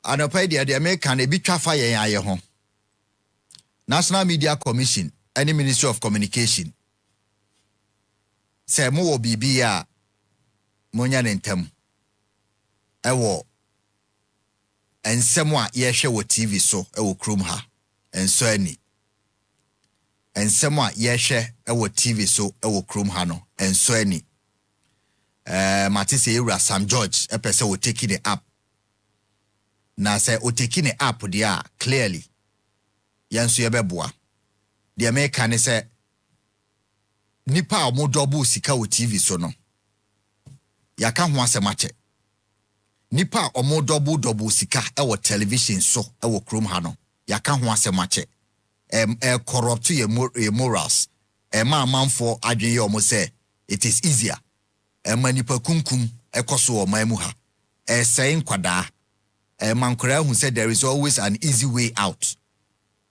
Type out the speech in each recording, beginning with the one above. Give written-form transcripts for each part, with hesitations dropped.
Anopa dia de America na bi twa fa yen aye ho. National Media Commission, any Ministry of Communication. Say mo wo bibia monya nentem. Ewo ensemo a ye hwe wo TV so ewo krom ha. Enso ani. Ensemo a ye hwe ewo TV so ewo krom ha no. Enso ani. Matise Ewura Sam George epese wo take the app. Na say o take the app dia clearly. Yansu yebeboa. The American say nipa o mo double sika wo TV so no. Yaka ho asemache. Nipa o mo double sika e wo television so e wo krom ha no. Yaka ho asemache. Corrupt your morals. Ma manfo adwen ye o mo say it is easier. Manipa kunkum ekoso o man mu ha. Saying kwada. Mankora who said there is always an easy way out.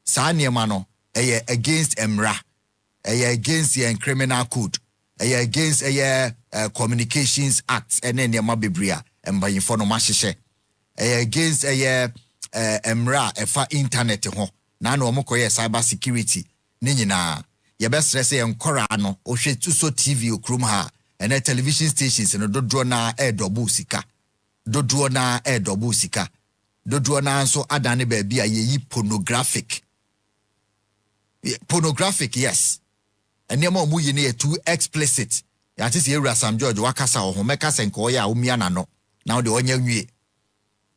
Sa niema no against emra. Against the criminal code. Against communications act and then niema bebria emba yinfo no mahyehe. Against emra efa internet ho. Na no omokoye cyber security ni nyina. Ye be stress enkora no ohwe tuso TV okrum ha. And television stations no dodo na double sika. Dodo na double sika. Dodo na so adane baby ayi pornographic. Pornographic, yes. And yama mu yini too explicit. Ya tisi Ewura Sam George wakasa o meka senko ya umia na no. Now de onye nwie.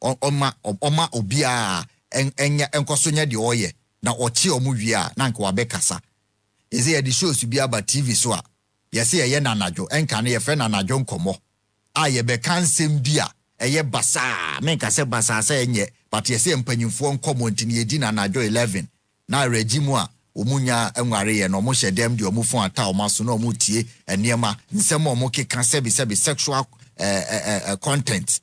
Oma obia enkoso nya de oye na ochi omu wi na nka wabekasa. Eze ya di shows bi aba TV so a yesi ye na najo enka na ye fe na najo nkomo. A ye be kansem bia eye basa menka se basa se enye but yesi empanyimfo nkomo ntini ye di na najo 11 na regime a omunya enware ye no mo hyedem de omu fon ata omaso na omu tie eniema nsem omu keka sebi sexual content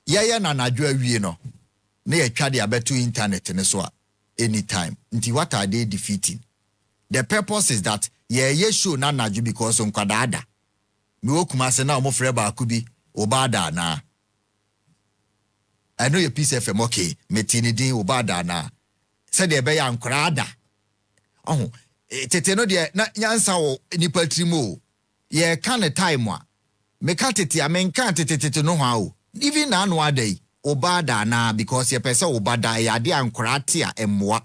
ye na najo awie no na ye twa de abeto internet ne so a anytime nti what are they defeating? The purpose is that ye show na najo because nkwadaada me okuma se na omu frɛ ba akubi obada na I know your piece FM okay metini din obada na said de be ya nkwadaada oh tete no de na nyansa wo nipa trimo ye kan time a me ka tete a men kan tete no ha o even na no adai obada na because ye pese obada ya de ankrate a emmoa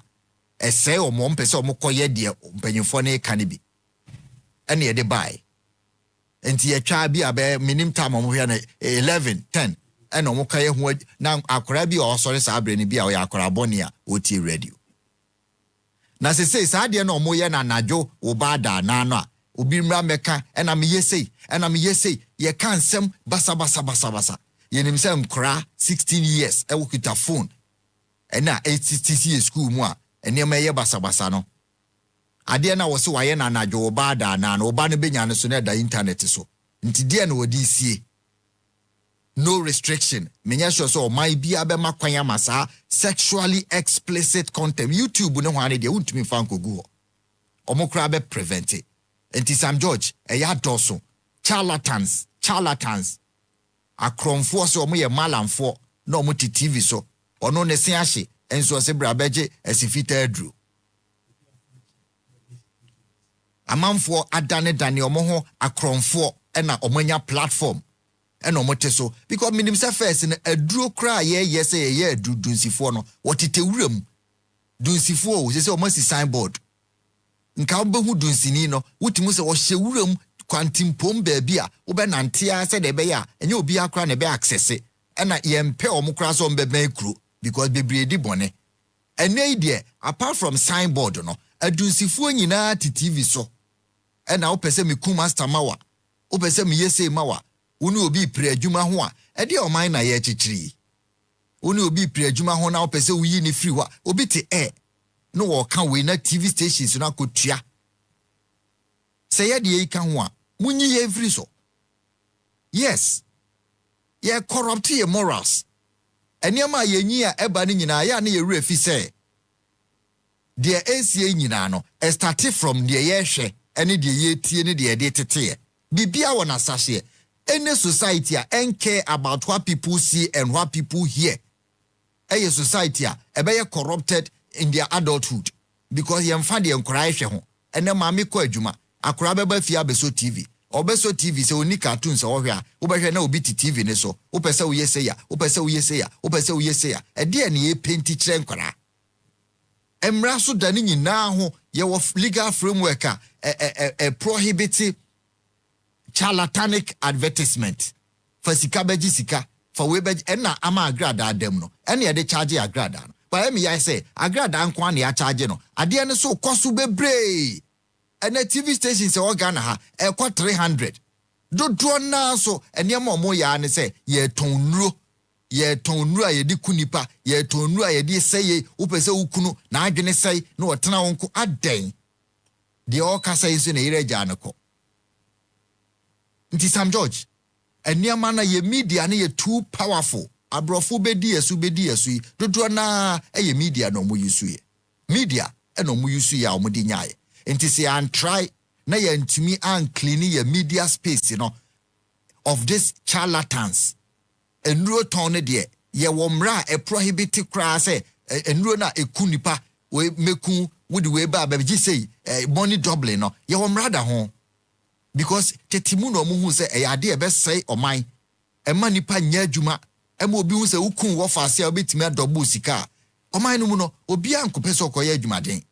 ese o mo mpese o mo koye de mpanyimfo na ka ne bi ene ye de bai enti ye twa bi abe minim time mo hwe na 11 10 ene o mo kaye ho na akora bi o sori sa abre ni bi a o ya akora boni a o ti radio na se sa de na o mo ye na najo obada na no a obi mra meka ena me yesei ye kan sem basa ye nim sem kra 16 years e wokuta phone ena 80 school mu a ene ma ye basa no ade na wo se wa ye na najo obada na no oba no benya no so na da internet so nti de na wodi sie no restriction menya sure so my bia be makwanya masa sexually explicit content YouTube no hwane de untumi fa nkogu ho omokra be prevent it. Enti Sam George eya doso charlatans akromfo so omo ye malamfo na omo ti TV so ono ne se ahye enso se bra beje asifita adru amanfo adane omo ho akromfo na omanya platform ena omo te so because minim se first na aduro kra ye say ye adru dunsifo no wotete wuram dunsifo o se omo si signboard nka obehu dunsini no wutimu se wo hye wuram kwantimpom baabi a wo be nantia se de be ya enye obi akra na be access ena yempe omukra so mbe kuro because bebredi bone ene ide apart from signboard no adunsifo nyina ti TV so ena wo pese me ku master mawa wo pese me yese mawa woni obi pre adwuma ho a ede oman na ye chichiri woni obi pre adwuma ho na wo pese wo yi ni free wa obi te no wo kan we na TV stations na kotua say ye de kan ho a munyi ye free so yes ye corrupt your morals eniama ye nyi a eba ni nyina ya na ye refi say de NCA nyina no start from de ye hwe ene de ye tie ne de de tete bibia wona sahye any society a care about what people see and what people hear a society a corrupted in their adulthood because you find the encourage home and then mammy ko adwuma akora beba fia beso TV obeso TV se oni cartoons o hwe a wo behwe na obi TV ne so wo pese wo yese ya wo pese wo yese ya wo pese wo yese ya e de na ye penti kire nkora emra so da ni nyina ho ye wo legal framework a prohibit charlatanic advertisement for sika beji sika for we beji na ama agrada adem no ene ye de charge agrada no but me I say agrada anko na ya charge no ade ne so koso bebre and a TV station say Ghana ha e kwa 300 do na so ene ma omo ya ne say ye tonru a ye di kunipa ye tonru a ye di seye wo pese ukunu na adwene sei na wotena wonko aden de o kasa yiso na ire gya ne ko nti Sam George ene ma na ye media na ye too powerful abrofo bedi yesu do na ye media no mo yisu ye media e no mo yisu ya omo di nyaaye nti say and try na ye ntumi and clean your media space of this charlatans enuro ton ne de ye wo mra e prohibit kra say enuro na ekunipa we meku would we ba be say money doubling no ye wo mra da ho because tetimu no mo hu say e ade e be say oman e manipa nya adwuma e ma obi hu say ukun wo fa say obetimi adouble sika oman no mu no obi ankopɛ sɛ okoye adwuma den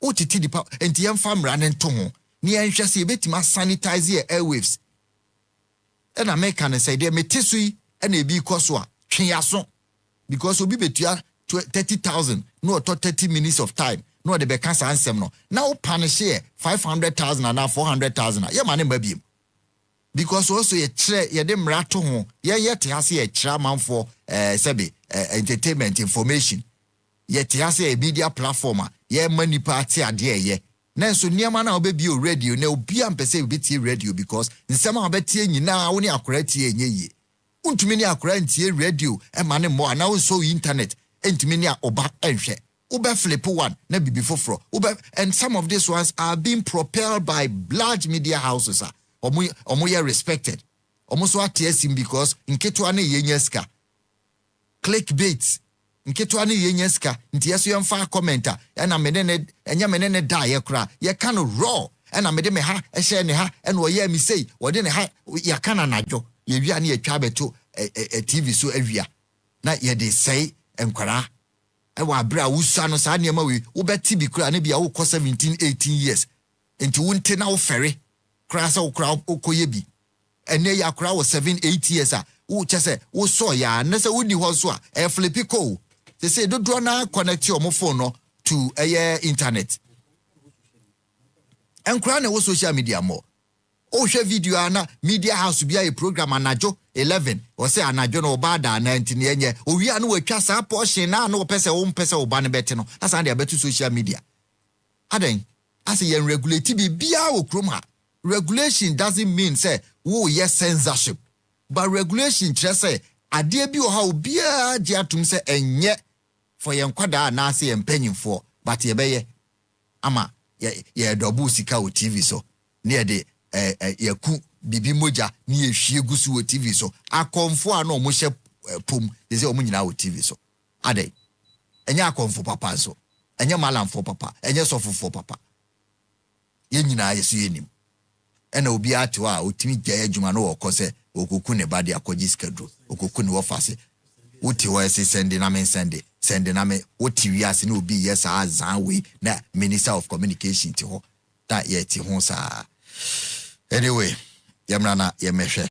o titi di pa enti yem famra ne nto ho ni enhwe se betima sanitize your airwaves and America ne say dey metesui and e bi koso a twe aso because obi betua 30,000 no to 30 minutes of time no de be cancer ansem no now punish 500,000 and 400,000 ye ma ne mabiem because also ye kire ye de mra to ho ye te ase ye kira manfo sebe entertainment information ye te ase a media platform ye mani party ade ye na so niam na obebi o radio na obi ampese obi tie radio because nsema obetie nyina wo ne akora tie enye yi untumi ne akora ntie radio e ma ne mo na wo so internet entumi ne oba enhwe ube flip one na bibi foforo ube and some of these ones are being propelled by large media houses omo ye respected omo so atiesim because nketo na ye nyaska clickbait nketo na ye nyaska nti yeso yemfa commenter na menene enya menene da ye kra ye kan raw na mede me ha ehye ne ha na oye mi sei wode ne ha ya kana najo ye wia na ye twa beto TV so awia na ye de sei enkwara ewa bra wusa no sa niam we wo beti bi kra na bia wo kɔ 17-18 years enti wonte na wo fere kra sa wo kra okoye bi ene ya kra wo 7-8 years a wo chese wo so ya na se woni ho so a e flippy ko they say do na connect your phone no to internet enkra na wo social media mo o hwe video ana media house bia a program anajo 11 o say anajo no ba da 19 yenye o wi anu watwa sa portion na no pese wo mpese wo ba ne bete no asa na betu social media aden asa yen regulate bia wo krom ha regulation doesn't mean say wo yes censorship but regulation try say ade bi o ha obia je atum say enye for yen kwada na asa yen panyimfo but ye beye ama ye double sika o TV so ne de yaku bibi moja ni ehwie gusu wo TV so akonfo a no mo hye pom de se o mo nyina wo TV so ade enya akonfo papa so enya malamfo papa enya sofofo papa ye nyina yesu yenim ena obi ato a otimi gya adwuma no okose okoku ne bade akoji schedule okoku ne ofase uti wa se send na me send na me oti wiase na obi yes azan we na minister of communication ti ho da ye ti ho sa anyway yamrana yemehwe